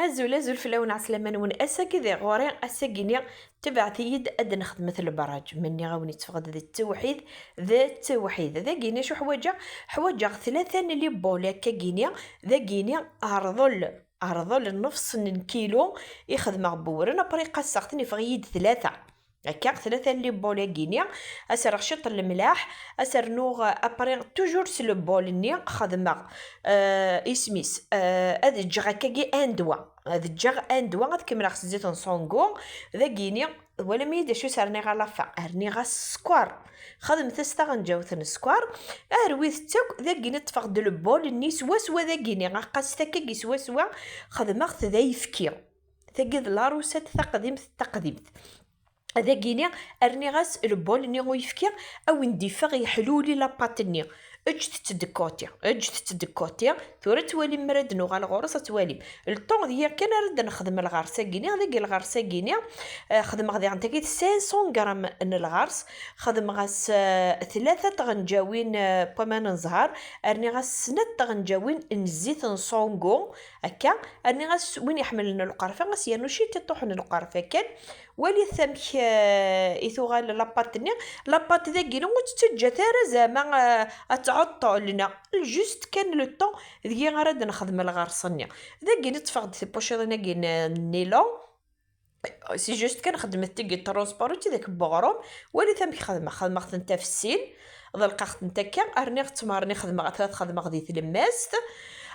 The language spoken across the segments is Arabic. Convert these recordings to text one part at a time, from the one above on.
أزول فلاون عسلامة نون أساكي ذي غوري أساكيني تبعت يد أدن خدمة البراج مني غاوني تفقد ذي التوحيد ذا كيني شو حواجة ثلاثة اللي بولا كاكيني ذا كيني عرضل نفس كيلو يخدم بورنا بريقة ساختني فغيد ثلاثة هكا ثلاثة اللي بولا كينيا اسر رشيط الملاح اسر نوغ ابري توجور سي لو بول ني خدمه اسميس هاد الجغا كاكي اندوا هاد الجغ اندوا غتكمل خص زيت نصونغو ذا كينيا ولا ميدا شو سارني غالا فا ارني غا السكوار خدم تستا غنجاوث السكوار ارويث تاك ذا كيني تفقد لو بول ني سوا ذا كيني غاقاس تاكي سوا خدمه ذا يفكي ثقد لاروسات تقديمت هذا كينيا ارني غاس البول ني غيفكي او ندي فغي حلولي لاباط ني اجت تدكوتي ثورة توالي مراد نوغا الغورس توالي الطون ديال كان رد نخدم الغرسه كينيا هذيك الغرسه كينيا خدم غادي عندك 500 غرام من الغرس خدم غاس ثلاثه غنجاوين بومان نزهر ارني غاس سنه غنجاوين نزيت نصونغو هكا ارني غاس وين يحمل لنا القرفه غاس يانو شي تطوح لنا القرفه كان ولي ثمك يثوغال لاباطني لاباط ذا كيلو تتجا ثارا زعما اتعطى لنا جوست كان لو طون ذي غراد نخدم الغرسني ذا كي نتفقد في بوشيرنا كي نيلو سي جوست كنخدم تيكي ترونسبورتي داك بوغروم ولي ثمك خدمه نتا في السين ضلقت نتا كان ارني تمارني خدمه ثلاث خدمه غادي تلماست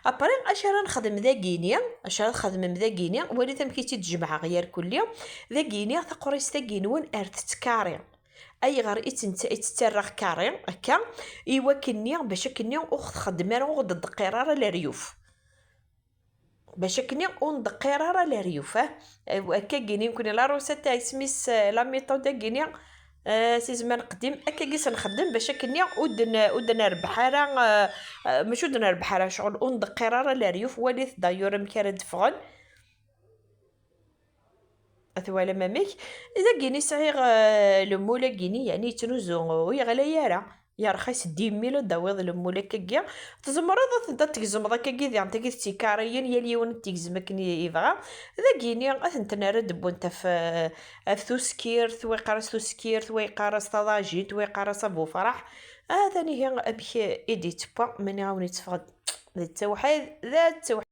ابري اشرا نخدم ذا كينيا اشرا نخدم ذا كينيا ولي ثمك تجمع غير كل يوم ذا كينيا تقريس ذا كينون ارت كاري اي غير يتترخ كاري هكا ايوا كنيا باش كنيا اخت خدمه غد الدقيراره لريوف باش كنيا اون دقيراره لريوف هكا كيني يمكن لا روسه تاع سميس لا ميثود كينيا سي زمان قديم هكا كيس نخدم باش كنيا ودنا ربح راه ماشي ودنا ربح راه شغل اون دقيراره لريوف وليت دايور مكرد فغل أثوالا مامك إذا كيني صغير المولا كيني يعني تنوزو يغلى يا رخيص 10 ميل داويض المولا كاكيا تزمرض تدا تكزمض كاكي ذي عندك تيكاريين يا اليوم تيكزمك يبغى ذا كيني اثنتنا رد بونتا في ثوسكير ثوي قارس ثوسكير ثوي قارس طاجين ثوي قارس ابو فرح هذا هي امشي ايديت با من عاوني تفقد ذات توحيد ذات